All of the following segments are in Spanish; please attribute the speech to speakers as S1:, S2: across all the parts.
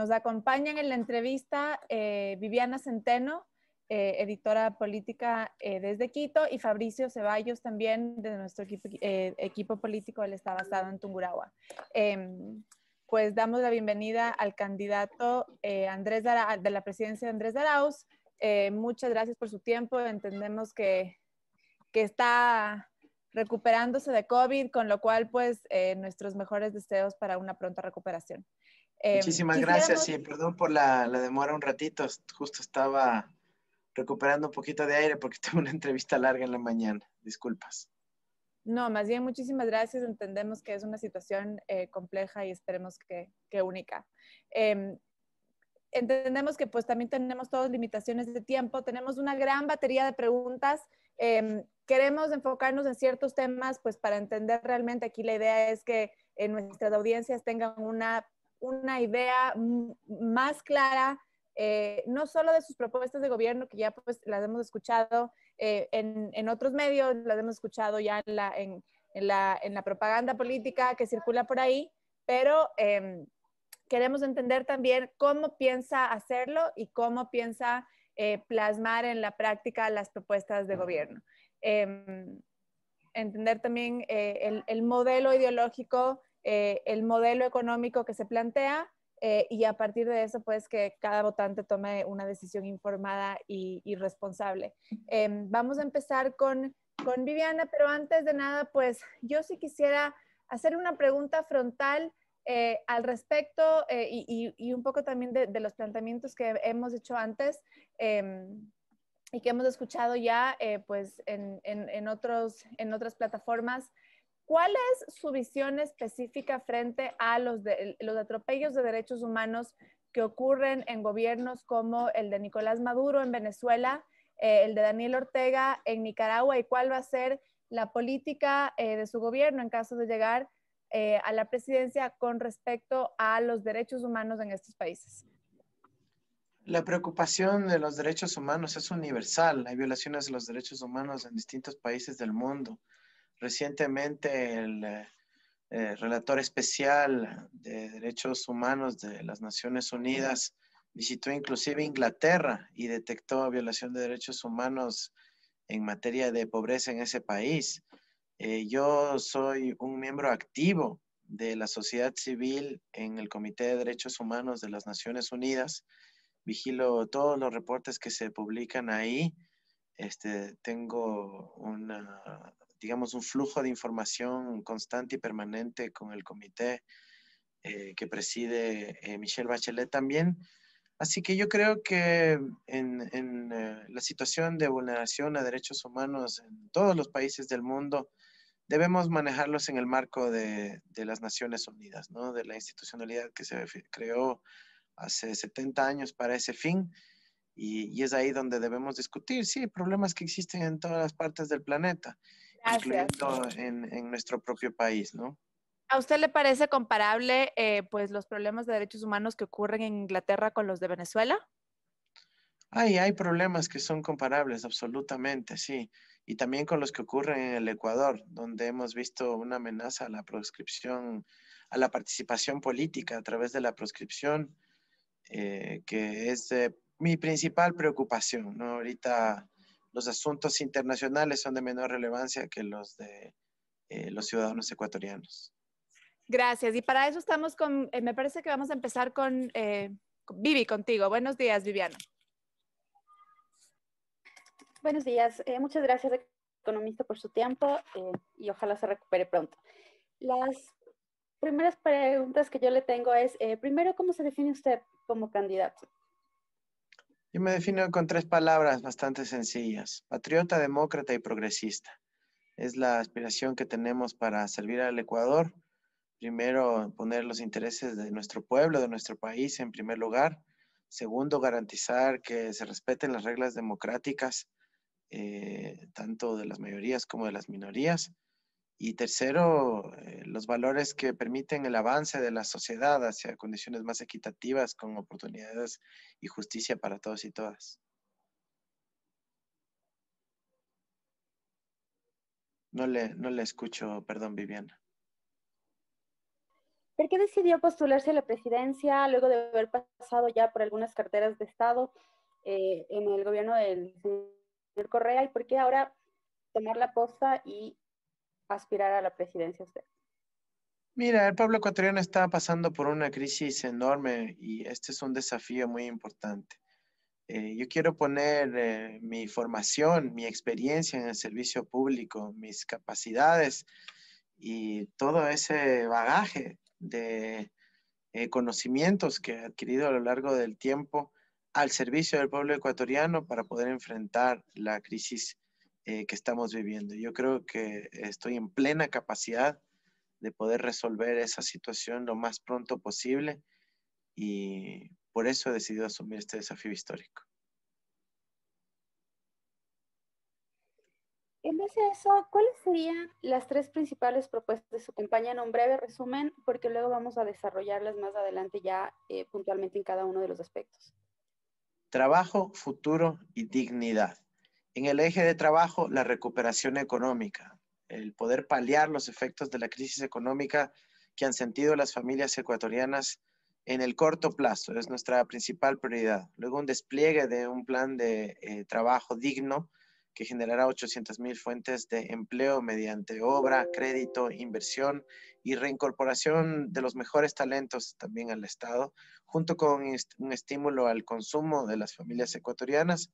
S1: Nos acompañan en la entrevista Viviana Centeno, editora política desde Quito, y Fabricio Ceballos también de nuestro equipo político, él está basado en Tungurahua. Pues damos la bienvenida al candidato Andrés de la presidencia de Andrés Arauz. Muchas gracias por su tiempo, entendemos que está recuperándose de COVID, con lo cual pues nuestros mejores deseos para una pronta recuperación.
S2: Muchísimas gracias, sí, perdón por la demora un ratito, justo estaba recuperando un poquito de aire porque tuve una entrevista larga en la mañana, disculpas.
S1: No, más bien muchísimas gracias, entendemos que es una situación compleja y esperemos que única. Entendemos que pues también tenemos todas limitaciones de tiempo, tenemos una gran batería de preguntas, queremos enfocarnos en ciertos temas pues para entender realmente. Aquí la idea es que nuestras audiencias tengan una idea más clara, no solo de sus propuestas de gobierno, que ya pues las hemos escuchado en otros medios, las hemos escuchado ya en la propaganda política que circula por ahí, pero queremos entender también cómo piensa hacerlo y cómo piensa plasmar en la práctica las propuestas de gobierno. Entender también el modelo ideológico, el modelo económico que se plantea, y a partir de eso, pues, que cada votante tome una decisión informada y responsable. Vamos a empezar con Viviana, pero antes de nada, pues, yo sí quisiera hacer una pregunta frontal al respecto y un poco también de los planteamientos que hemos hecho antes y que hemos escuchado ya pues en otras plataformas. ¿Cuál es su visión específica frente a los atropellos de derechos humanos que ocurren en gobiernos como el de Nicolás Maduro en Venezuela, el de Daniel Ortega en Nicaragua, y cuál va a ser la política de su gobierno en caso de llegar a la presidencia con respecto a los derechos humanos en estos países?
S2: La preocupación de los derechos humanos es universal. Hay violaciones de los derechos humanos en distintos países del mundo. Recientemente el relator especial de derechos humanos de las Naciones Unidas visitó inclusive Inglaterra y detectó violación de derechos humanos en materia de pobreza en ese país. Yo soy un miembro activo de la sociedad civil en el Comité de Derechos Humanos de las Naciones Unidas. Vigilo todos los reportes que se publican ahí. Tengo digamos, un flujo de información constante y permanente con el comité que preside Michelle Bachelet también. Así que yo creo que en la situación de vulneración a derechos humanos en todos los países del mundo, debemos manejarlos en el marco de las Naciones Unidas, ¿no? De la institucionalidad que se creó hace 70 años para ese fin. Y es ahí donde debemos discutir, sí, problemas que existen en todas las partes del planeta,
S1: Gracias.
S2: incluyendo en nuestro propio país, ¿no?
S1: ¿A usted le parece comparable pues los problemas de derechos humanos que ocurren en Inglaterra con los de Venezuela?
S2: Hay problemas que son comparables, absolutamente, sí. Y también con los que ocurren en el Ecuador, donde hemos visto una amenaza a la proscripción, a la participación política a través de la proscripción, que es mi principal preocupación, ¿no? Ahorita los asuntos internacionales son de menor relevancia que los de los ciudadanos ecuatorianos.
S1: Gracias. Y para eso estamos me parece que vamos a empezar con Vivi, contigo. Buenos días, Viviana.
S3: Buenos días. Muchas gracias, economista, por su tiempo y ojalá se recupere pronto. Las primeras preguntas que yo le tengo es, primero, ¿cómo se define usted como candidato?
S2: Yo me defino con 3 palabras bastante sencillas: patriota, demócrata y progresista. Es la aspiración que tenemos para servir al Ecuador. Primero, poner los intereses de nuestro pueblo, de nuestro país en primer lugar. Segundo, garantizar que se respeten las reglas democráticas, tanto de las mayorías como de las minorías. Y tercero, los valores que permiten el avance de la sociedad hacia condiciones más equitativas, con oportunidades y justicia para todos y todas. No le escucho, perdón, Viviana.
S3: ¿Por qué decidió postularse a la presidencia luego de haber pasado ya por algunas carteras de Estado en el gobierno del señor Correa? ¿Y por qué ahora tomar la posta y aspirar a la presidencia usted?
S2: Mira, el pueblo ecuatoriano está pasando por una crisis enorme y este es un desafío muy importante. Yo quiero poner mi formación, mi experiencia en el servicio público, mis capacidades y todo ese bagaje de conocimientos que he adquirido a lo largo del tiempo al servicio del pueblo ecuatoriano para poder enfrentar la crisis que estamos viviendo. Yo creo que estoy en plena capacidad de poder resolver esa situación lo más pronto posible y por eso he decidido asumir este desafío histórico.
S3: En base a eso, ¿cuáles serían las tres principales propuestas de su campaña en un breve resumen? Porque luego vamos a desarrollarlas más adelante ya puntualmente en cada uno de los aspectos.
S2: Trabajo, futuro y dignidad. En el eje de trabajo, la recuperación económica, el poder paliar los efectos de la crisis económica que han sentido las familias ecuatorianas en el corto plazo, es nuestra principal prioridad. Luego un despliegue de un plan de trabajo digno que generará 800,000 fuentes de empleo mediante obra, crédito, inversión y reincorporación de los mejores talentos también al Estado, junto con un estímulo al consumo de las familias ecuatorianas,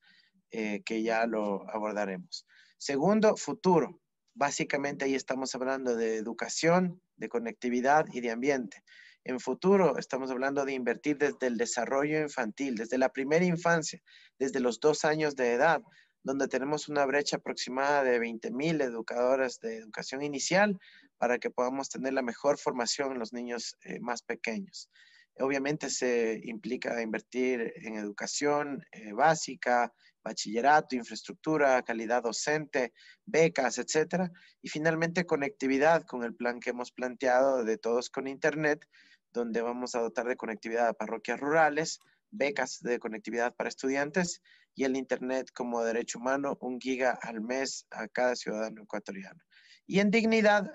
S2: que ya lo abordaremos. Segundo, futuro. Básicamente ahí estamos hablando de educación, de conectividad y de ambiente. En futuro estamos hablando de invertir desde el desarrollo infantil, desde la primera infancia, desde los 2 años de edad, donde tenemos una brecha aproximada de 20,000 educadoras de educación inicial para que podamos tener la mejor formación en los niños más pequeños. Obviamente se implica invertir en educación básica, bachillerato, infraestructura, calidad docente, becas, etcétera. Y finalmente conectividad con el plan que hemos planteado de Todos con Internet, donde vamos a dotar de conectividad a parroquias rurales, becas de conectividad para estudiantes y el Internet como derecho humano, 1 giga al mes a cada ciudadano ecuatoriano. Y en dignidad,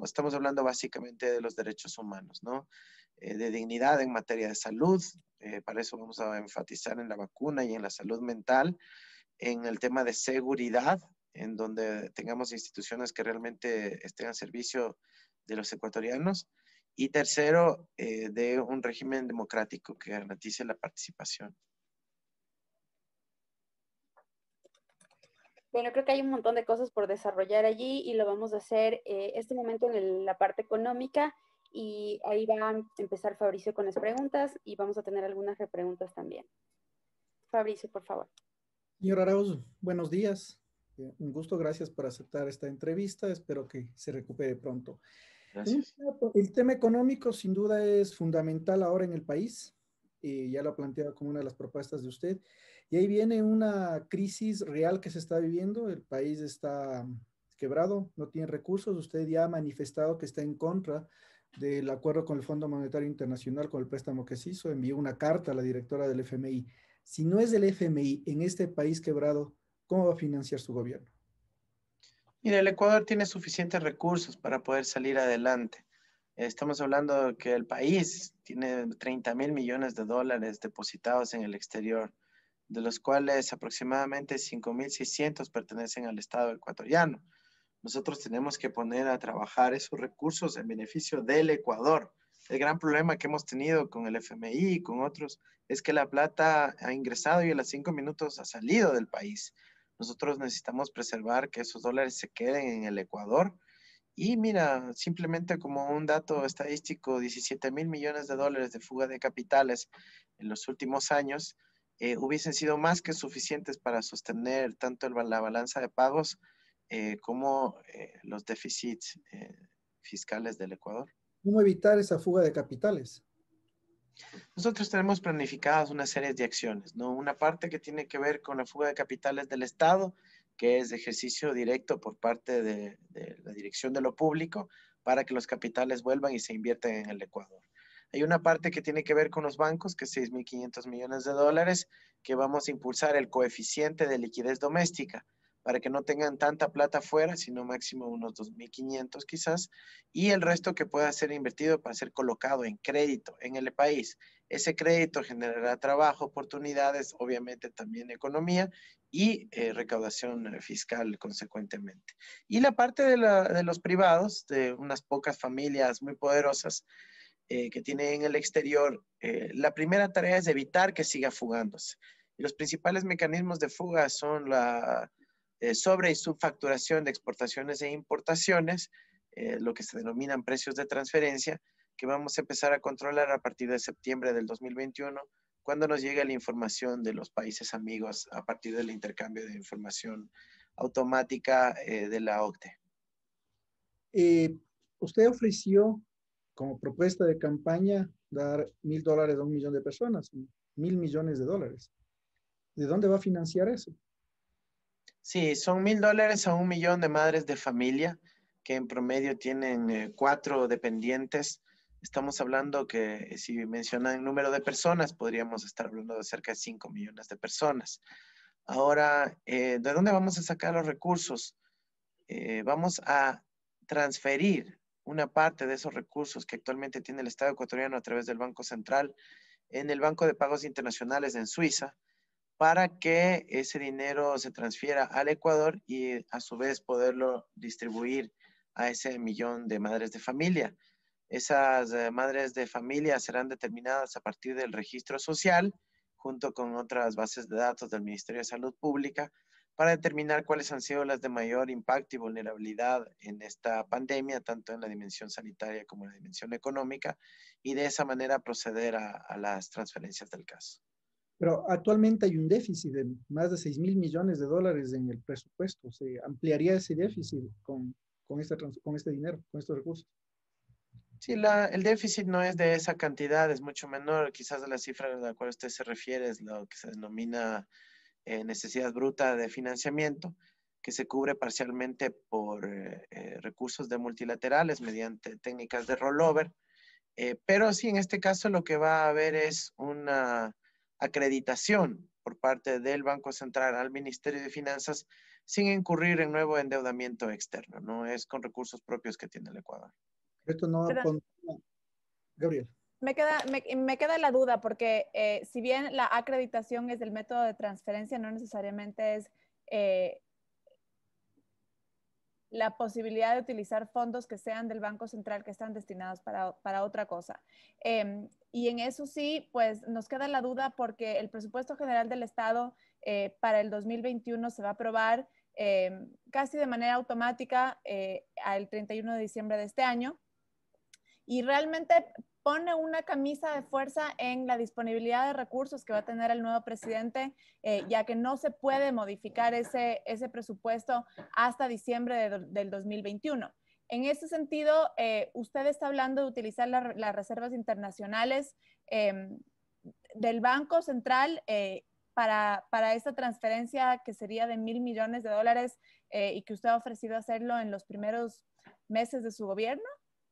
S2: estamos hablando básicamente de los derechos humanos, ¿no? De dignidad en materia de salud, para eso vamos a enfatizar en la vacuna y en la salud mental, en el tema de seguridad, en donde tengamos instituciones que realmente estén al servicio de los ecuatorianos. Y tercero, de un régimen democrático que garantice la participación.
S3: Bueno, creo que hay un montón de cosas por desarrollar allí y lo vamos a hacer este momento en la parte económica y ahí va a empezar Fabricio con las preguntas y vamos a tener algunas repreguntas también. Fabricio, por favor.
S4: Señor Arauz, buenos días. Un gusto, gracias por aceptar esta entrevista. Espero que se recupere pronto.
S2: Gracias.
S4: El tema económico sin duda es fundamental ahora en el país. Ya lo ha planteado como una de las propuestas de usted. Y ahí viene una crisis real que se está viviendo. El país está quebrado, no tiene recursos. Usted ya ha manifestado que está en contra del acuerdo con el Fondo Monetario Internacional, con el préstamo que se hizo. Envió una carta a la directora del FMI. Si no es del FMI en este país quebrado, ¿cómo va a financiar su gobierno?
S2: Mira, el Ecuador tiene suficientes recursos para poder salir adelante. Estamos hablando de que el país tiene 30,000 millones de dólares depositados en el exterior, de los cuales aproximadamente 5,600 pertenecen al Estado ecuatoriano. Nosotros tenemos que poner a trabajar esos recursos en beneficio del Ecuador. El gran problema que hemos tenido con el FMI y con otros es que la plata ha ingresado y a los 5 minutos ha salido del país. Nosotros necesitamos preservar que esos dólares se queden en el Ecuador. Y mira, simplemente como un dato estadístico, 17,000 millones de dólares de fuga de capitales en los últimos años hubiesen sido más que suficientes para sostener tanto la balanza de pagos como los déficits fiscales del Ecuador.
S4: ¿Cómo evitar esa fuga de capitales?
S2: Nosotros tenemos planificadas una serie de acciones, ¿no? Una parte que tiene que ver con la fuga de capitales del Estado, que es de ejercicio directo por parte de la dirección de lo público para que los capitales vuelvan y se inviertan en el Ecuador. Hay una parte que tiene que ver con los bancos, que es 6,500 millones de dólares, que vamos a impulsar el coeficiente de liquidez doméstica para que no tengan tanta plata afuera, sino máximo unos 2.500 quizás, y el resto que pueda ser invertido para ser colocado en crédito en el país. Ese crédito generará trabajo, oportunidades, obviamente también economía y recaudación fiscal consecuentemente. Y la parte de los privados, de unas pocas familias muy poderosas, que tiene en el exterior, la primera tarea es evitar que siga fugándose. Y los principales mecanismos de fuga son la sobre y subfacturación de exportaciones e importaciones, lo que se denominan precios de transferencia, que vamos a empezar a controlar a partir de septiembre del 2021, cuando nos llegue la información de los países amigos a partir del intercambio de información automática de la OCDE.
S4: Usted ofreció como propuesta de campaña dar $1.000 a 1 millón de personas, $1.000 millones. ¿De dónde va a financiar eso?
S2: Sí, son $1.000 a 1 millón de madres de familia que en promedio tienen 4 dependientes. Estamos hablando que si mencionan el número de personas, podríamos estar hablando de cerca de 5 millones de personas. Ahora, ¿de dónde vamos a sacar los recursos? Vamos a transferir una parte de esos recursos que actualmente tiene el Estado ecuatoriano a través del Banco Central en el Banco de Pagos Internacionales en Suiza, para que ese dinero se transfiera al Ecuador y a su vez poderlo distribuir a ese millón de madres de familia. Esas madres de familia serán determinadas a partir del registro social, junto con otras bases de datos del Ministerio de Salud Pública, para determinar cuáles han sido las de mayor impacto y vulnerabilidad en esta pandemia, tanto en la dimensión sanitaria como en la dimensión económica, y de esa manera proceder a las transferencias del caso.
S4: Pero actualmente hay un déficit de más de $6.000 millones en el presupuesto. ¿Se ampliaría ese déficit con este dinero, con estos recursos?
S2: Sí, el déficit no es de esa cantidad, es mucho menor. Quizás la cifra a la cual usted se refiere es lo que se denomina necesidad bruta de financiamiento, que se cubre parcialmente por recursos de multilaterales mediante técnicas de rollover. Pero sí, en este caso lo que va a haber es una acreditación por parte del Banco Central al Ministerio de Finanzas sin incurrir en nuevo endeudamiento externo, no es con recursos propios que tiene el Ecuador.
S4: Esto no
S1: Perdón.
S4: Gabriel.
S1: Me queda la duda porque si bien la acreditación es del método de transferencia, no necesariamente es la posibilidad de utilizar fondos que sean del Banco Central que están destinados para otra cosa. Y en eso sí, pues nos queda la duda porque el presupuesto general del Estado para el 2021 se va a aprobar casi de manera automática al 31 de diciembre de este año. Y realmente pone una camisa de fuerza en la disponibilidad de recursos que va a tener el nuevo presidente, ya que no se puede modificar ese presupuesto hasta diciembre del 2021. En ese sentido, usted está hablando de utilizar las reservas internacionales del Banco Central para esta transferencia que sería de $1.000 millones y que usted ha ofrecido hacerlo en los primeros meses de su gobierno.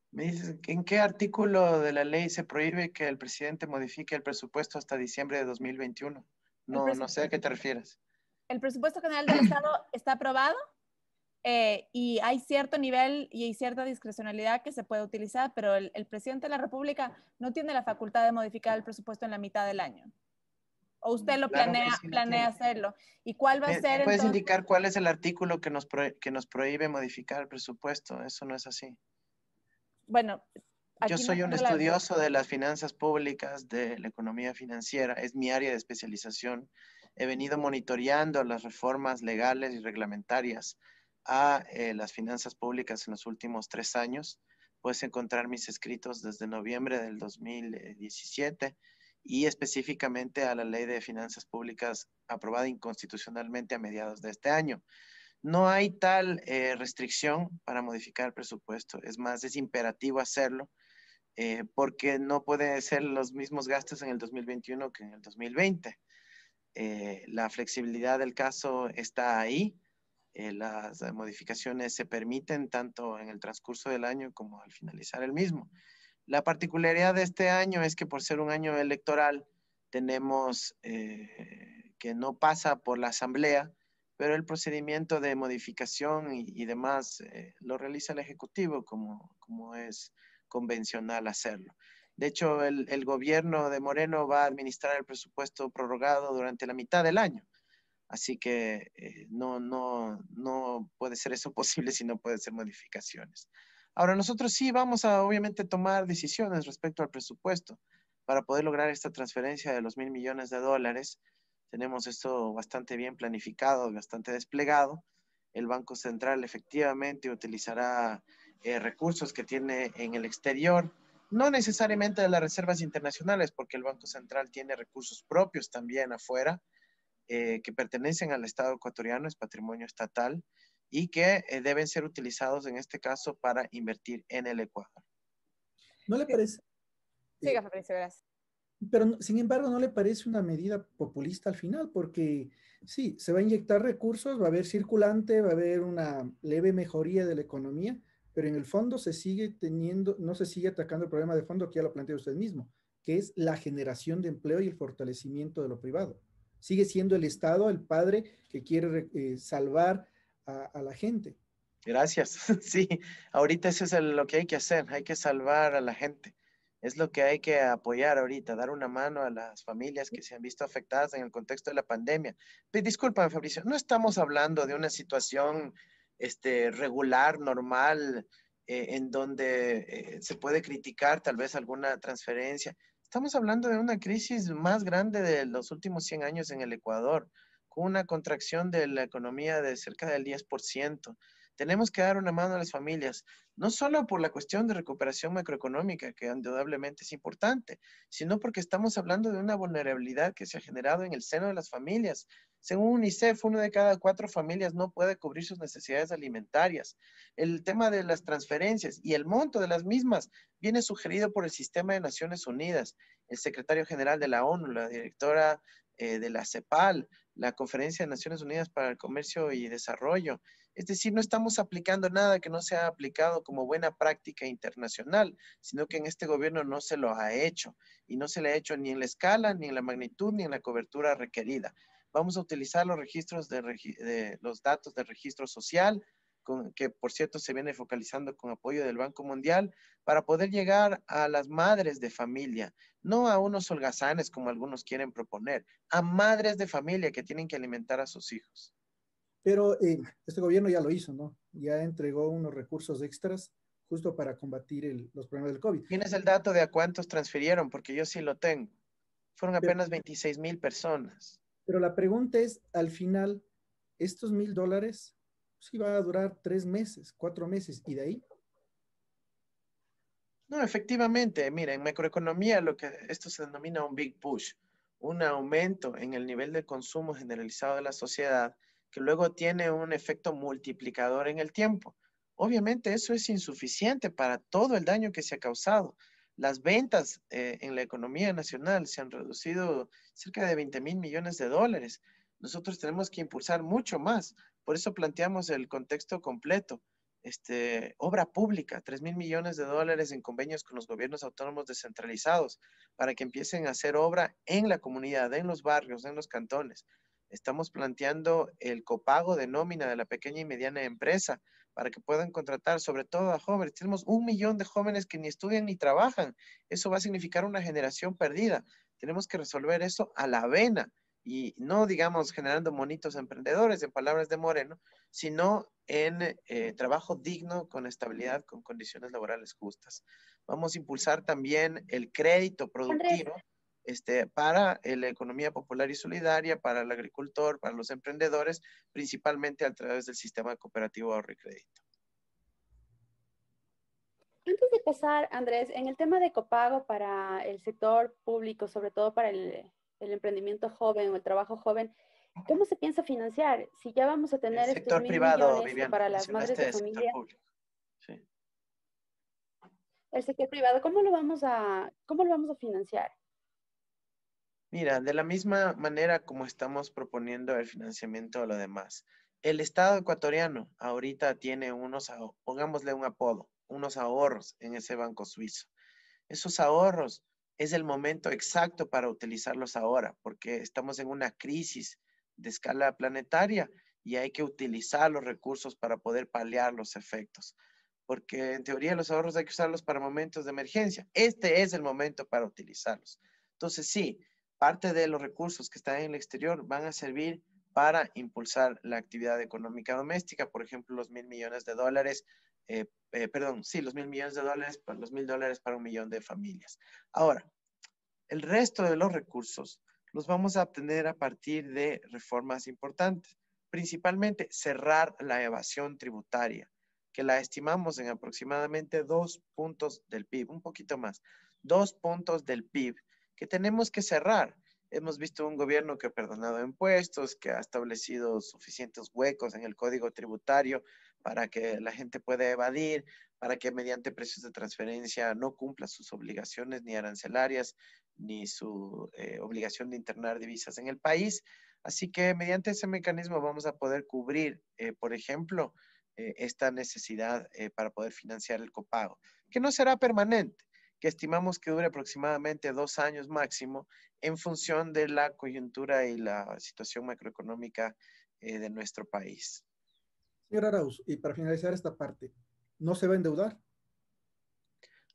S2: Me dices, ¿en qué artículo de la ley se prohíbe que el presidente modifique el presupuesto hasta diciembre de 2021? No sé a qué te refieres.
S1: El presupuesto general del Estado está aprobado y hay cierto nivel y hay cierta discrecionalidad que se puede utilizar, pero el presidente de la República no tiene la facultad de modificar el presupuesto en la mitad del año. ¿O usted lo
S2: Claro que sí,
S1: planea hacerlo? ¿Y cuál va a ser
S2: ¿Puedes
S1: entonces?
S2: indicar cuál es el artículo que nos prohíbe modificar el presupuesto? Eso no es así.
S1: Bueno,
S2: Yo
S1: aquí no
S2: soy un
S1: tengo
S2: estudioso de las finanzas públicas, de la economía financiera, es mi área de especialización. He venido monitoreando las reformas legales y reglamentarias a las finanzas públicas en los últimos 3 años. Puedes encontrar mis escritos desde noviembre del 2017 y específicamente a la Ley de Finanzas Públicas aprobada inconstitucionalmente a mediados de este año. No hay tal restricción para modificar el presupuesto, es más, es imperativo hacerlo porque no pueden ser los mismos gastos en el 2021 que en el 2020. La flexibilidad del caso está ahí. Las modificaciones se permiten tanto en el transcurso del año como al finalizar el mismo. La particularidad de este año es que por ser un año electoral tenemos que no pasa por la Asamblea pero el procedimiento de modificación y demás lo realiza el Ejecutivo como es convencional hacerlo. De hecho, el gobierno de Moreno va a administrar el presupuesto prorrogado durante la mitad del año. Así que no puede ser eso posible si no puede ser modificaciones. Ahora, nosotros sí vamos a obviamente tomar decisiones respecto al presupuesto para poder lograr esta transferencia de los $1.000 millones. Tenemos esto bastante bien planificado, bastante desplegado. El Banco Central efectivamente utilizará recursos que tiene en el exterior, no necesariamente de las reservas internacionales, porque el Banco Central tiene recursos propios también afuera, que pertenecen al Estado ecuatoriano, es patrimonio estatal, y que deben ser utilizados en este caso para invertir en el Ecuador.
S4: ¿No le parece?
S1: Siga, Fabricio, gracias.
S4: Pero, sin embargo, ¿no le parece una medida populista al final? Porque sí, se va a inyectar recursos, va a haber circulante, va a haber una leve mejoría de la economía, pero en el fondo se sigue teniendo, no se sigue atacando el problema de fondo que ya lo plantea usted mismo, que es la generación de empleo y el fortalecimiento de lo privado. Sigue siendo el Estado el padre que quiere salvar a la gente.
S2: Gracias. Sí, ahorita eso es lo que hay que hacer, hay que salvar a la gente. Es lo que hay que apoyar ahorita, dar una mano a las familias que se han visto afectadas en el contexto de la pandemia. Disculpa, Fabricio, no estamos hablando de una situación regular, normal, en donde se puede criticar tal vez alguna transferencia. Estamos hablando de una crisis más grande de los últimos 100 años en el Ecuador, con una contracción de la economía de cerca del 10%. Tenemos que dar una mano a las familias, no solo por la cuestión de recuperación macroeconómica, que indudablemente es importante, sino porque estamos hablando de una vulnerabilidad que se ha generado en el seno de las familias. Según UNICEF, 1 de cada 4 familias no puede cubrir sus necesidades alimentarias. El tema de las transferencias y el monto de las mismas viene sugerido por el Sistema de Naciones Unidas, el secretario general de la ONU, la directora de la CEPAL, la Conferencia de Naciones Unidas para el Comercio y Desarrollo. Es decir, no estamos aplicando nada que no se ha aplicado como buena práctica internacional, sino que en este gobierno no se lo ha hecho y no se le ha hecho ni en la escala, ni en la magnitud, ni en la cobertura requerida. Vamos a utilizar los registros de los datos del registro social, que por cierto se viene focalizando con apoyo del Banco Mundial, para poder llegar a las madres de familia, no a unos holgazanes como algunos quieren proponer, a madres de familia que tienen que alimentar a sus hijos.
S4: Pero este gobierno ya lo hizo, ¿no? Ya entregó unos recursos extras justo para combatir los problemas del COVID.
S2: ¿Tienes el dato de a cuántos transfirieron? Porque yo sí lo tengo. Fueron apenas 26,000 personas.
S4: Pero la pregunta es, al final, estos $1.000 sí va a durar 3 meses, 4 meses, y de ahí.
S2: No, efectivamente, mira, en macroeconomía esto se denomina un big push, un aumento en el nivel de consumo generalizado de la sociedad que luego tiene un efecto multiplicador en el tiempo. Obviamente eso es insuficiente para todo el daño que se ha causado. Las ventas en la economía nacional se han reducido cerca de $20,000 millones. Nosotros tenemos que impulsar mucho más. Por eso planteamos el contexto completo. Obra pública, $3,000 millones en convenios con los gobiernos autónomos descentralizados para que empiecen a hacer obra en la comunidad, en los barrios, en los cantones. Estamos planteando el copago de nómina de la pequeña y mediana empresa para que puedan contratar sobre todo a jóvenes. Tenemos 1 millón de jóvenes que ni estudian ni trabajan. Eso va a significar una generación perdida. Tenemos que resolver eso a la vena y no, digamos, generando monitos emprendedores, en palabras de Moreno, sino en trabajo digno, con estabilidad, con condiciones laborales justas. Vamos a impulsar también el crédito productivo para la economía popular y solidaria, para el agricultor, para los emprendedores, principalmente a través del sistema cooperativo de ahorro y crédito.
S3: Antes de pasar, Andrés, en el tema de copago para el sector público, sobre todo para el emprendimiento joven o el trabajo joven, ¿cómo se piensa financiar? Si ya vamos a tener
S2: El
S3: estos
S2: sector
S3: 1.000
S2: privado,
S3: millones
S2: Viviana,
S3: para las madres
S2: mencionaste
S3: de
S2: el sector
S3: familia,
S2: público. Sí.
S3: el sector privado, ¿cómo lo vamos a financiar?
S2: Mira, de la misma manera como estamos proponiendo el financiamiento de lo demás, el Estado ecuatoriano ahorita tiene pongámosle un apodo, unos ahorros en ese banco suizo. Esos ahorros es el momento exacto para utilizarlos ahora, porque estamos en una crisis de escala planetaria y hay que utilizar los recursos para poder paliar los efectos. Porque en teoría los ahorros hay que usarlos para momentos de emergencia. Este es el momento para utilizarlos. Entonces sí, parte de los recursos que están en el exterior van a servir para impulsar la actividad económica doméstica, por ejemplo, los $1.000 millones, perdón, sí, los $1.000 millones, los $1.000 para 1 millón de familias. Ahora, el resto de los recursos los vamos a obtener a partir de reformas importantes, principalmente cerrar la evasión tributaria, que la estimamos en aproximadamente 2 puntos del PIB, un poquito más, 2 puntos del PIB que tenemos que cerrar. Hemos visto un gobierno que ha perdonado impuestos, que ha establecido suficientes huecos en el código tributario para que la gente pueda evadir, para que mediante precios de transferencia no cumpla sus obligaciones ni arancelarias, ni su obligación de internar divisas en el país. Así que mediante ese mecanismo vamos a poder cubrir, por ejemplo, esta necesidad para poder financiar el copago, que no será permanente, que estimamos que dure aproximadamente 2 años máximo en función de la coyuntura y la situación macroeconómica de nuestro país.
S4: Señor Arauz, y para finalizar esta parte, ¿no se va a endeudar?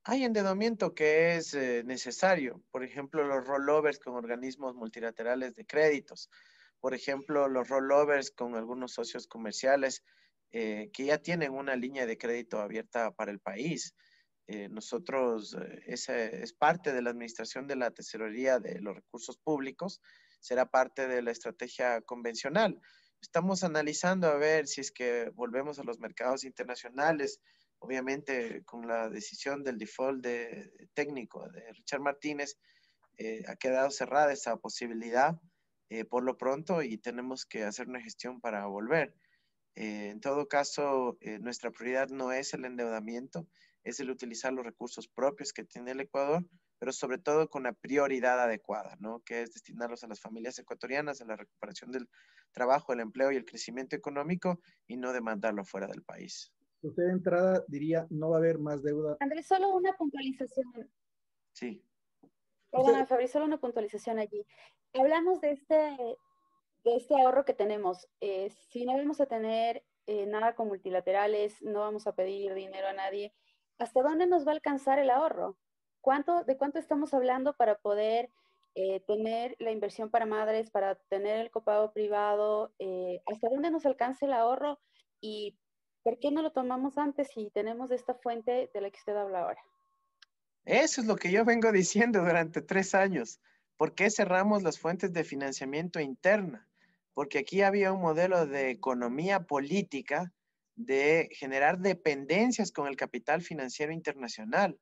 S2: Hay endeudamiento que es necesario, por ejemplo, los rollovers con organismos multilaterales de créditos, por ejemplo, los rollovers con algunos socios comerciales que ya tienen una línea de crédito abierta para el país. Nosotros, esa es parte de la administración de la tesorería de los recursos públicos, será parte de la estrategia convencional. Estamos analizando a ver si es que volvemos a los mercados internacionales, obviamente con la decisión del default técnico de Richard Martínez, ha quedado cerrada esa posibilidad por lo pronto y tenemos que hacer una gestión para volver. En todo caso, nuestra prioridad no es el endeudamiento, es el utilizar los recursos propios que tiene el Ecuador, pero sobre todo con la prioridad adecuada, ¿no? Que es destinarlos a las familias ecuatorianas, a la recuperación del trabajo, el empleo y el crecimiento económico y no demandarlo fuera del país.
S4: Usted de entrada diría, no va a haber más deuda.
S3: Andrés, solo una puntualización.
S2: Sí.
S3: Perdona, Fabri, solo una puntualización allí. Hablamos de este ahorro que tenemos. Si no vamos a tener nada con multilaterales, no vamos a pedir dinero a nadie, ¿hasta dónde nos va a alcanzar el ahorro? ¿De cuánto estamos hablando para poder tener la inversión para madres, para tener el copago privado? ¿Hasta dónde nos alcanza el ahorro? ¿Y por qué no lo tomamos antes si tenemos esta fuente de la que usted habla ahora?
S2: Eso es lo que yo vengo diciendo durante 3 años. ¿Por qué cerramos las fuentes de financiamiento interna? Porque aquí había un modelo de economía política de generar dependencias con el capital financiero internacional.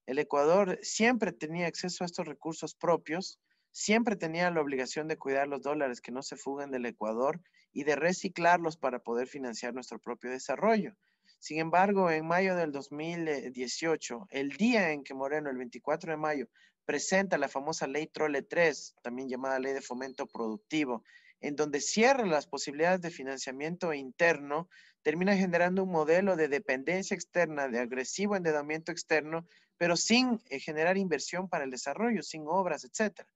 S2: El Ecuador siempre tenía acceso a estos recursos propios, siempre tenía la obligación de cuidar los dólares que no se fuguen del Ecuador y de reciclarlos para poder financiar nuestro propio desarrollo. Sin embargo, en mayo del 2018, el día en que Moreno, el 24 de mayo, presenta la famosa ley Trole 3, también llamada Ley de Fomento Productivo, en donde cierra las posibilidades de financiamiento interno, termina generando un modelo de dependencia externa, de agresivo endeudamiento externo, pero sin generar inversión para el desarrollo, sin obras, etcétera.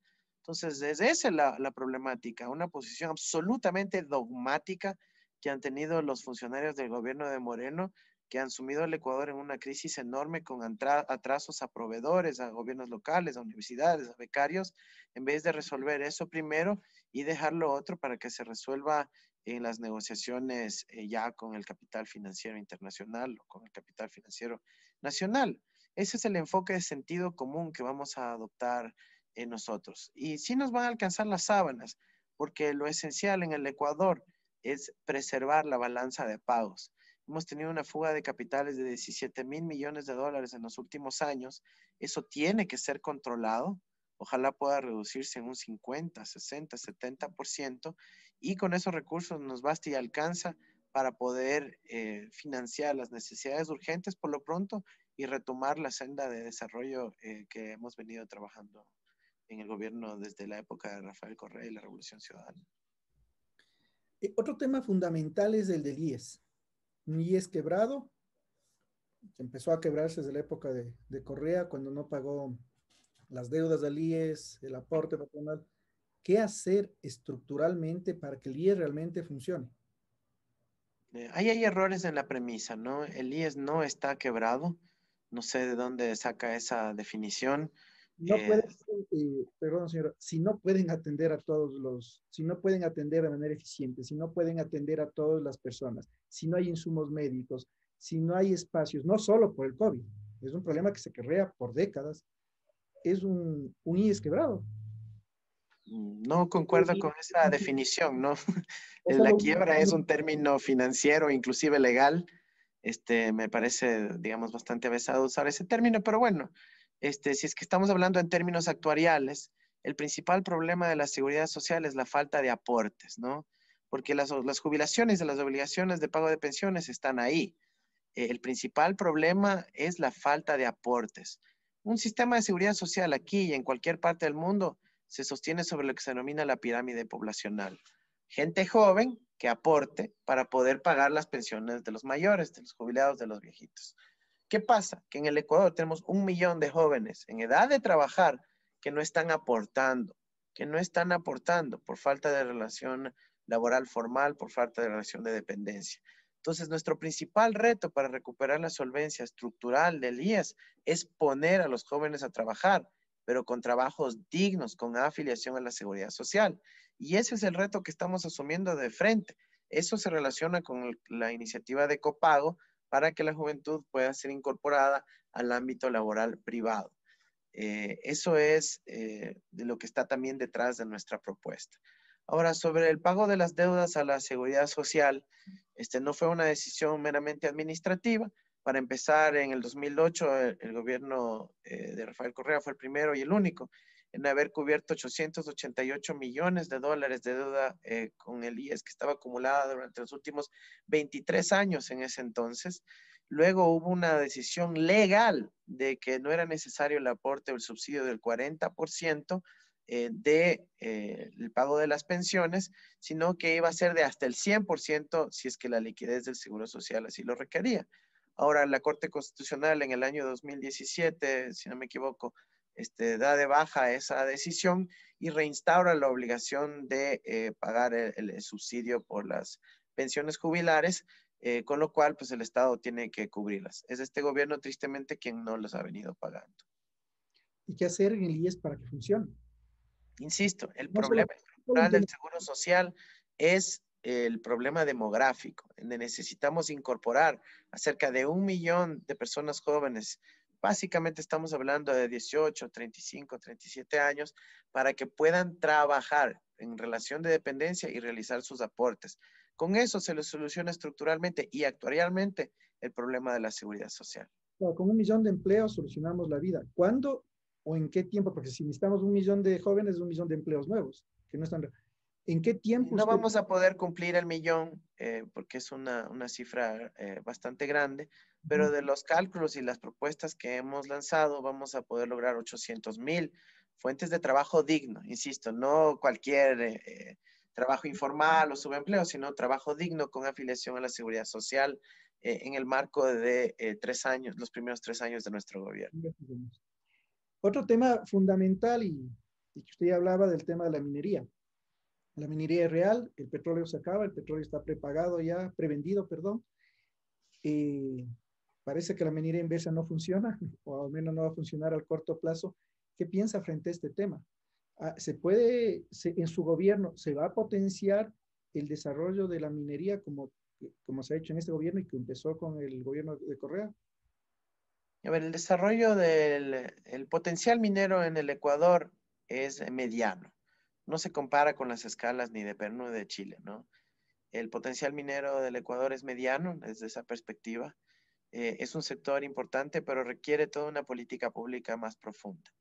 S2: Entonces, esa es la problemática, una posición absolutamente dogmática que han tenido los funcionarios del gobierno de Moreno, que han sumido al Ecuador en una crisis enorme con atrasos a proveedores, a gobiernos locales, a universidades, a becarios, en vez de resolver eso primero y dejarlo otro para que se resuelva en las negociaciones ya con el capital financiero internacional o con el capital financiero nacional. Ese es el enfoque de sentido común que vamos a adoptar nosotros. Y sí nos van a alcanzar las sábanas, porque lo esencial en el Ecuador es preservar la balanza de pagos. Hemos tenido una fuga de capitales de 17.000 millones de dólares en los últimos años. Eso tiene que ser controlado. Ojalá pueda reducirse en un 50, 60, 70%. Y con esos recursos nos basta y alcanza para poder financiar las necesidades urgentes por lo pronto y retomar la senda de desarrollo que hemos venido trabajando en el gobierno desde la época de Rafael Correa y la Revolución Ciudadana.
S4: Otro tema fundamental es el del IES. Un IES quebrado, que empezó a quebrarse desde la época de Correa, cuando no pagó las deudas del IES, el aporte patronal. ¿Qué hacer estructuralmente para que el IES realmente funcione?
S2: Ahí hay errores en la premisa, ¿no? El IES no está quebrado. No sé de dónde saca esa definición.
S4: No
S2: Eh,
S4: pueden, perdón, señora, si no pueden atender a todos los, si no pueden atender de manera eficiente, si no pueden atender a todas las personas, si no hay insumos médicos, si no hay espacios, no solo por el COVID, es un problema que se querrea por décadas, es un IES quebrado.
S2: no concuerdo con esa definición, ¿no?
S4: O
S2: La
S4: solo
S2: quiebra es un término financiero, inclusive legal. Me parece, digamos, bastante avesado usar ese término, pero bueno, si es que estamos hablando en términos actuariales, el principal problema de la seguridad social es la falta de aportes, ¿no? Porque las jubilaciones de las obligaciones de pago de pensiones están ahí. El principal problema es la falta de aportes. Un sistema de seguridad social aquí y en cualquier parte del mundo se sostiene sobre lo que se denomina la pirámide poblacional. Gente joven que aporte para poder pagar las pensiones de los mayores, de los jubilados, de los viejitos. ¿Qué pasa? Que en el Ecuador tenemos 1 millón de jóvenes en edad de trabajar que no están aportando, por falta de relación laboral formal, por falta de relación de dependencia. Entonces, nuestro principal reto para recuperar la solvencia estructural del IES es poner a los jóvenes a trabajar, pero con trabajos dignos, con afiliación a la seguridad social. Y ese es el reto que estamos asumiendo de frente. Eso se relaciona con la iniciativa de copago para que la juventud pueda ser incorporada al ámbito laboral privado. Eso es de lo que está también detrás de nuestra propuesta. Ahora, sobre el pago de las deudas a la seguridad social, no fue una decisión meramente administrativa. Para empezar, en el 2008, el gobierno de Rafael Correa fue el primero y el único en haber cubierto 888 millones de dólares de deuda con el IES, que estaba acumulada durante los últimos 23 años en ese entonces. Luego hubo una decisión legal de que no era necesario el aporte o el subsidio del 40% del pago de las pensiones, sino que iba a ser de hasta el 100% si es que la liquidez del Seguro Social así lo requería. Ahora, la Corte Constitucional en el año 2017, si no me equivoco, da de baja esa decisión y reinstaura la obligación de pagar el subsidio por las pensiones jubilares, con lo cual pues el Estado tiene que cubrirlas. Es este gobierno tristemente quien no los ha venido pagando.
S4: ¿Y qué hacer en el IES para que funcione?
S2: Insisto, el
S4: No solo,
S2: problema estructural del Seguro Social es el problema demográfico, donde necesitamos incorporar a cerca de 1 millón de personas jóvenes. Básicamente estamos hablando de 18, 35, 37 años para que puedan trabajar en relación de dependencia y realizar sus aportes. Con eso se les soluciona estructuralmente y actuarialmente el problema de la seguridad social.
S4: con 1 millón de empleos solucionamos la vida. ¿Cuándo o en qué tiempo? Porque si necesitamos 1 millón de jóvenes, 1 millón de empleos nuevos, que no están. ¿En qué tiempo
S2: No
S4: usted?
S2: vamos a poder cumplir el millón porque es una cifra bastante grande, pero de los cálculos y las propuestas que hemos lanzado vamos a poder lograr 800,000 fuentes de trabajo digno, insisto, no cualquier trabajo informal o subempleo, sino trabajo digno con afiliación a la seguridad social en el marco de 3 años, los primeros 3 años de nuestro gobierno.
S4: Otro tema fundamental y que usted ya hablaba del tema de la minería. La minería es real, el petróleo se acaba, el petróleo está prepagado ya, prevendido, perdón. Parece que la minería inversa no funciona, o al menos no va a funcionar al corto plazo. ¿Qué piensa frente a este tema? En su gobierno, se va a potenciar el desarrollo de la minería como se ha hecho en este gobierno y que empezó con el gobierno de Correa?
S2: A ver, el desarrollo del potencial minero en el Ecuador es mediano. No se compara con las escalas ni de Perú ni de Chile, ¿no? El potencial minero del Ecuador es mediano desde esa perspectiva. Es un sector importante, pero requiere toda una política pública más profunda.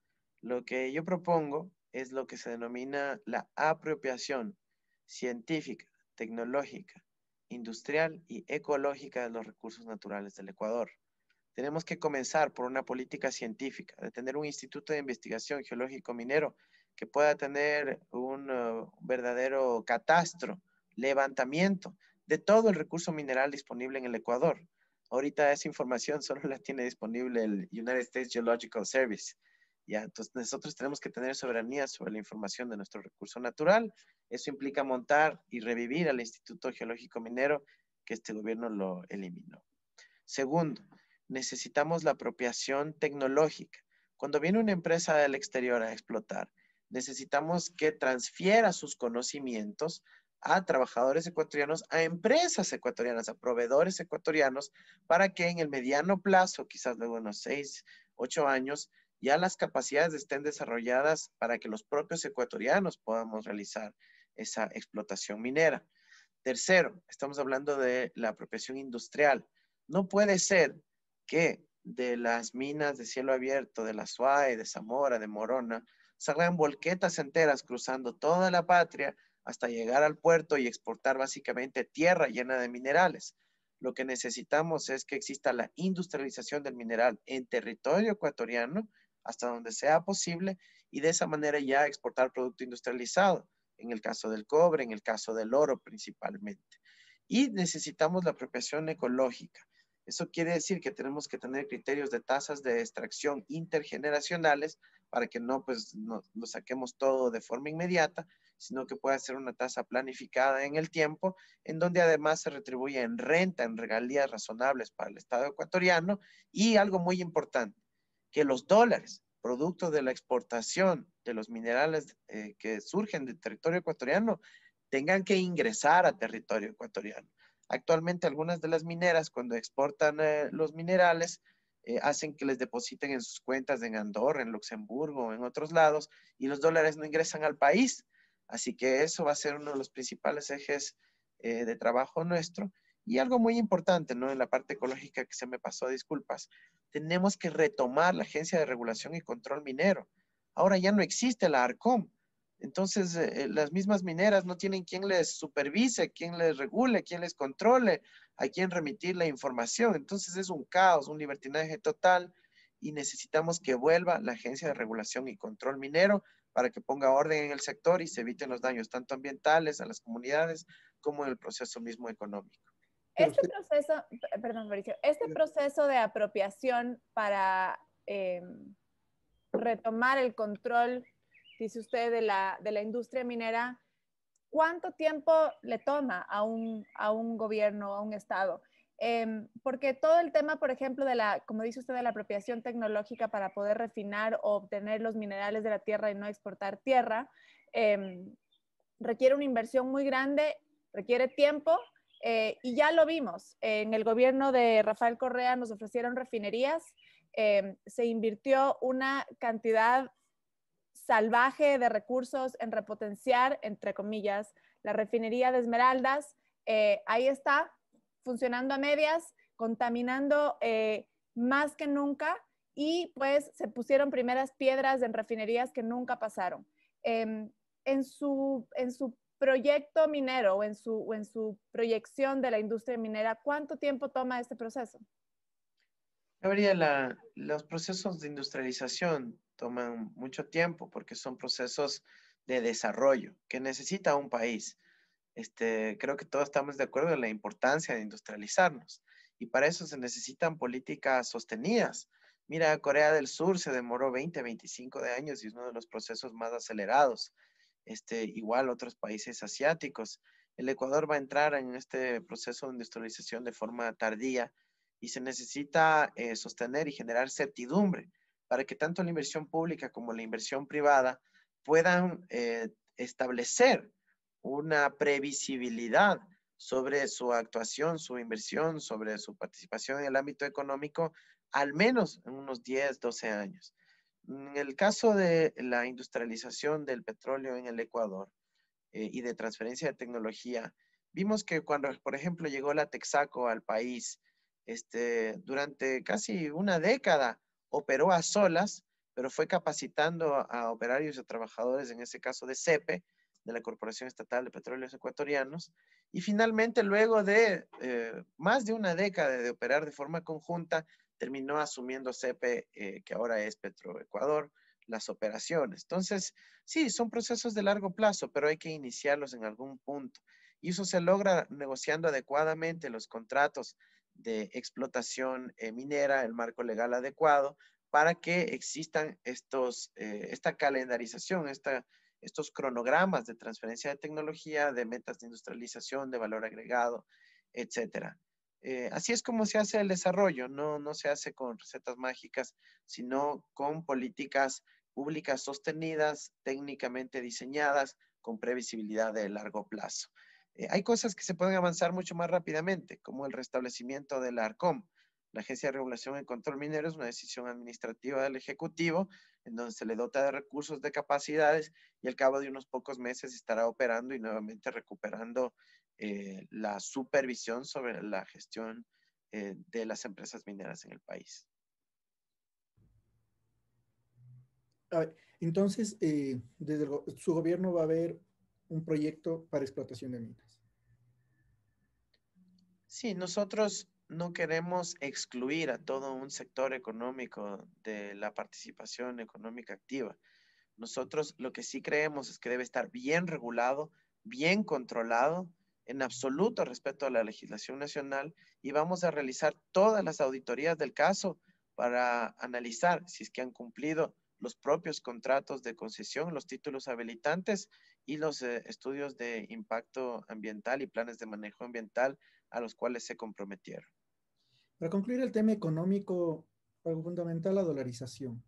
S2: Lo que yo propongo es lo que se denomina la apropiación científica, tecnológica, industrial y ecológica de los recursos naturales del Ecuador. Tenemos que comenzar por una política científica, de tener un instituto de investigación geológico minero que pueda tener un verdadero catastro, levantamiento de todo el recurso mineral disponible en el Ecuador. Ahorita esa información solo la tiene disponible el United States Geological Service. ¿Ya? Entonces nosotros tenemos que tener soberanía sobre la información de nuestro recurso natural. Eso implica montar y revivir al Instituto Geológico Minero que este gobierno lo eliminó. Segundo, necesitamos la apropiación tecnológica. Cuando viene una empresa del exterior a explotar, necesitamos que transfiera sus conocimientos a trabajadores ecuatorianos, a empresas ecuatorianas, a proveedores ecuatorianos, para que en el mediano plazo, quizás luego unos 6, 8 años, ya las capacidades estén desarrolladas para que los propios ecuatorianos podamos realizar esa explotación minera. Tercero, estamos hablando de la apropiación industrial. No puede ser que de las minas de cielo abierto, de la SUAE, de Zamora, de Morona, salgan volquetas enteras cruzando toda la patria hasta llegar al puerto y exportar básicamente tierra llena de minerales. Lo que necesitamos es que exista la industrialización del mineral en territorio ecuatoriano hasta donde sea posible y de esa manera ya exportar producto industrializado, en el caso del cobre, en el caso del oro principalmente. Y necesitamos la apropiación ecológica. Eso quiere decir que tenemos que tener criterios de tasas de extracción intergeneracionales para que no, pues, no lo saquemos todo de forma inmediata, sino que pueda ser una tasa planificada en el tiempo, en donde además se retribuye en renta, en regalías razonables para el Estado ecuatoriano y algo muy importante, que los dólares, producto de la exportación de los minerales que surgen del territorio ecuatoriano, tengan que ingresar a territorio ecuatoriano. Actualmente algunas de las mineras cuando exportan los minerales hacen que les depositen en sus cuentas en Andorra, en Luxemburgo, en otros lados y los dólares no ingresan al país. Así que eso va a ser uno de los principales ejes de trabajo nuestro. Y algo muy importante, ¿no? En la parte ecológica que se me pasó, disculpas, tenemos que retomar la Agencia de Regulación y Control Minero. Ahora ya no existe la ARCOM. Entonces, las mismas mineras no tienen quien les supervise, quien les regule, quien les controle, a quien remitir la información. Entonces, es un caos, un libertinaje total y necesitamos que vuelva la Agencia de Regulación y Control Minero para que ponga orden en el sector y se eviten los daños tanto ambientales a las comunidades como en el proceso mismo económico.
S1: Este proceso, perdón, Mauricio, este proceso de apropiación para retomar el control, dice usted, de la industria minera, ¿cuánto tiempo le toma a un gobierno, a un Estado? Porque todo el tema, por ejemplo, de la, como dice usted, de la apropiación tecnológica para poder refinar o obtener los minerales de la tierra y no exportar tierra, requiere una inversión muy grande, requiere tiempo, y ya lo vimos. En el gobierno de Rafael Correa nos ofrecieron refinerías, se invirtió una cantidad salvaje de recursos en repotenciar, entre comillas, la refinería de Esmeraldas. Ahí está, funcionando a medias, contaminando más que nunca, y pues se pusieron primeras piedras en refinerías que nunca pasaron. En su proyecto minero o en su proyección de la industria minera, ¿cuánto tiempo toma este proceso?
S2: Gabriela, los procesos de industrialización toman mucho tiempo porque son procesos de desarrollo que necesita un país. Creo que todos estamos de acuerdo en la importancia de industrializarnos y para eso se necesitan políticas sostenidas. Mira, Corea del Sur se demoró 20, 25 de años y es uno de los procesos más acelerados. Igual otros países asiáticos. El Ecuador va a entrar en este proceso de industrialización de forma tardía y se necesita sostener y generar certidumbre para que tanto la inversión pública como la inversión privada puedan establecer una previsibilidad sobre su actuación, su inversión, sobre su participación en el ámbito económico, al menos en unos 10, 12 años. En el caso de la industrialización del petróleo en el Ecuador y de transferencia de tecnología, vimos que cuando, por ejemplo, llegó la Texaco al país, durante casi una década operó a solas, pero fue capacitando a operarios y a trabajadores, en ese caso de CEPE, de la Corporación Estatal de Petróleos Ecuatorianos, y finalmente luego de más de una década de operar de forma conjunta, terminó asumiendo CEPE, que ahora es Petroecuador, las operaciones. Entonces, sí, son procesos de largo plazo, pero hay que iniciarlos en algún punto. Y eso se logra negociando adecuadamente los contratos de explotación minera, el marco legal adecuado, para que existan esta calendarización, estos cronogramas de transferencia de tecnología, de metas de industrialización, de valor agregado, etcétera. Así es como se hace el desarrollo, no se hace con recetas mágicas, sino con políticas públicas sostenidas, técnicamente diseñadas, con previsibilidad de largo plazo. Hay cosas que se pueden avanzar mucho más rápidamente, como el restablecimiento de la ARCOM. La Agencia de Regulación y Control Minero es una decisión administrativa del Ejecutivo, en donde se le dota de recursos, de capacidades, y al cabo de unos pocos meses estará operando y nuevamente recuperando la supervisión sobre la gestión de las empresas mineras en el país.
S4: A ver, entonces, desde su gobierno va a haber un proyecto para explotación de minas.
S2: Sí, nosotros no queremos excluir a todo un sector económico de la participación económica activa. Nosotros lo que sí creemos es que debe estar bien regulado, bien controlado, en absoluto respeto a la legislación nacional, y vamos a realizar todas las auditorías del caso para analizar si es que han cumplido los propios contratos de concesión, los títulos habilitantes y los estudios de impacto ambiental y planes de manejo ambiental a los cuales se comprometieron.
S4: Para concluir el tema económico, algo fundamental, la dolarización.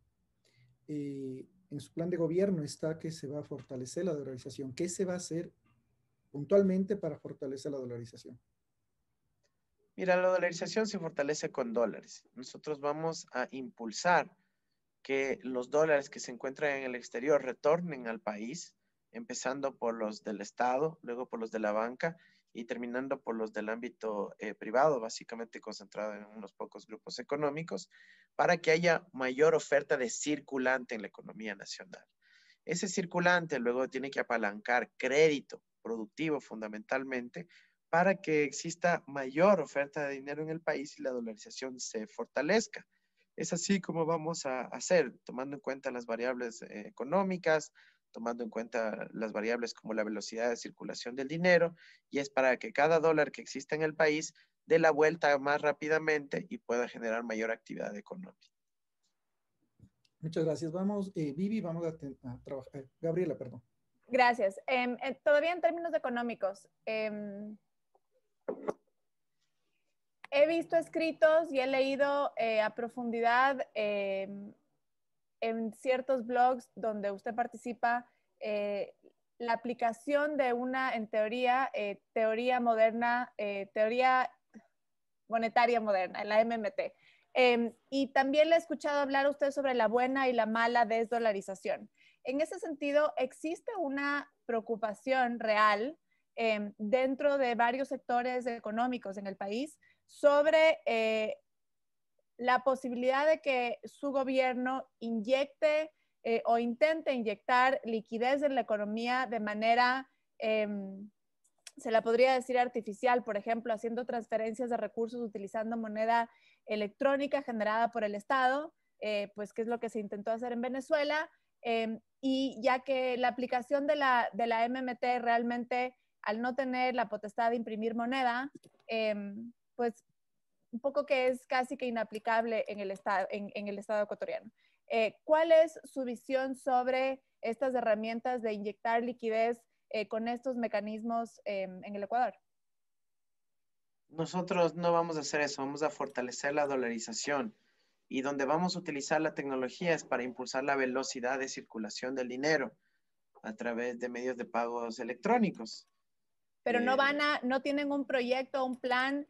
S4: En su plan de gobierno está que se va a fortalecer la dolarización. ¿Qué se va a hacer puntualmente para fortalecer la dolarización?
S2: Mira, la dolarización se fortalece con dólares. Nosotros vamos a impulsar que los dólares que se encuentran en el exterior retornen al país, empezando por los del Estado, luego por los de la banca y terminando por los del ámbito privado, básicamente concentrado en unos pocos grupos económicos, para que haya mayor oferta de circulante en la economía nacional. Ese circulante luego tiene que apalancar crédito productivo fundamentalmente para que exista mayor oferta de dinero en el país y la dolarización se fortalezca. Es así como vamos a hacer, tomando en cuenta las variables económicas, tomando en cuenta las variables como la velocidad de circulación del dinero, y es para que cada dólar que exista en el país dé la vuelta más rápidamente y pueda generar mayor actividad económica.
S4: Muchas gracias. Vamos, Vivi, vamos a trabajar. Gabriela, perdón.
S1: Gracias. Todavía en términos económicos, he visto escritos y he leído a profundidad en ciertos blogs donde usted participa la aplicación de una, en teoría, teoría moderna, teoría monetaria moderna, la MMT. Y también le he escuchado hablar a usted sobre la buena y la mala desdolarización. En ese sentido, ¿existe una preocupación real dentro de varios sectores económicos en el país sobre la posibilidad de que su gobierno inyecte o intente inyectar liquidez en la economía de manera, se la podría decir artificial, por ejemplo, haciendo transferencias de recursos utilizando moneda electrónica generada por el Estado, pues que es lo que se intentó hacer en Venezuela, y ya que la aplicación de la MMT realmente, al no tener la potestad de imprimir moneda, pues un poco que es casi que inaplicable en el estado ecuatoriano. ¿Cuál es su visión sobre estas herramientas de inyectar liquidez con estos mecanismos en el Ecuador?
S2: Nosotros no vamos a hacer eso, vamos a fortalecer la dolarización, y donde vamos a utilizar la tecnología es para impulsar la velocidad de circulación del dinero a través de medios de pagos electrónicos.
S1: Pero no tienen un proyecto, un plan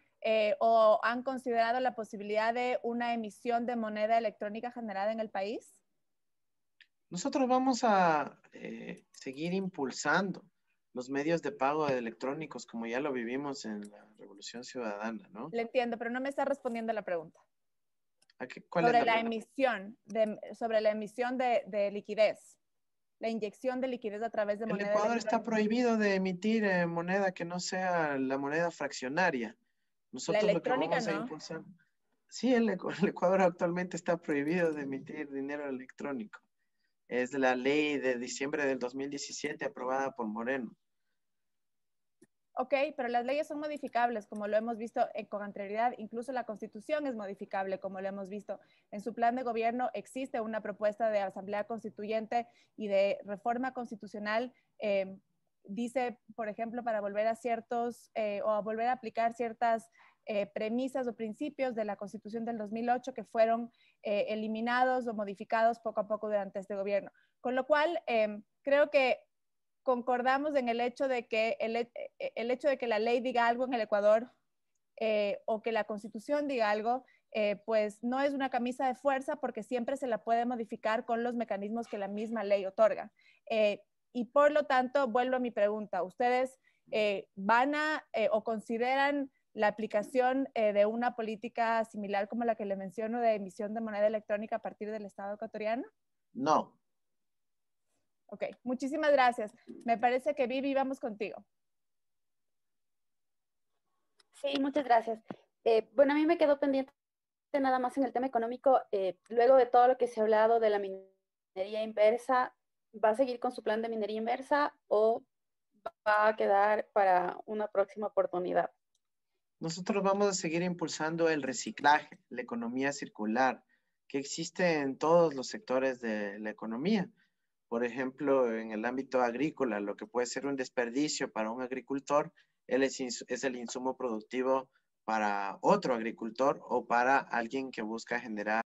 S1: o han considerado la posibilidad de una emisión de moneda electrónica generada en el país.
S2: Nosotros vamos a seguir impulsando los medios de pago electrónicos como ya lo vivimos en la Revolución Ciudadana, ¿no?
S1: Le entiendo, pero no me está respondiendo la pregunta.
S2: ¿Cuál es la pregunta?
S1: Sobre la emisión de liquidez, la inyección de liquidez a través de
S2: El
S1: moneda
S2: Ecuador
S1: electrónica.
S2: está prohibido de emitir moneda que no sea la moneda fraccionaria.
S1: La
S2: Nosotros lo que
S1: electrónica
S2: vamos a
S1: no.
S2: impulsar. Sí, el Ecuador actualmente está prohibido de emitir dinero electrónico. Es de la ley de diciembre del 2017 aprobada por Moreno.
S1: Ok, pero las leyes son modificables, como lo hemos visto con anterioridad. Incluso la Constitución es modificable, como lo hemos visto. En su plan de gobierno existe una propuesta de asamblea constituyente y de reforma constitucional dice, por ejemplo, para volver a ciertos o a volver a aplicar ciertas premisas o principios de la Constitución del 2008 que fueron eliminados o modificados poco a poco durante este gobierno. Con lo cual, creo que concordamos en el hecho de que el hecho de que la ley diga algo en el Ecuador o que la Constitución diga algo, pues no es una camisa de fuerza porque siempre se la puede modificar con los mecanismos que la misma ley otorga. Y por lo tanto, vuelvo a mi pregunta, ¿ustedes van a o consideran la aplicación de una política similar como la que le menciono de emisión de moneda electrónica a partir del Estado ecuatoriano?
S2: No.
S1: Ok, muchísimas gracias. Me parece que Vivi, vamos contigo.
S3: Sí, muchas gracias. Bueno, a mí me quedó pendiente nada más en el tema económico. Luego de todo lo que se ha hablado de la minería inversa, ¿va a seguir con su plan de minería inversa o va a quedar para una próxima oportunidad?
S2: Nosotros vamos a seguir impulsando el reciclaje, la economía circular, que existe en todos los sectores de la economía. Por ejemplo, en el ámbito agrícola, lo que puede ser un desperdicio para un agricultor, él es el insumo productivo para otro agricultor o para alguien que busca generar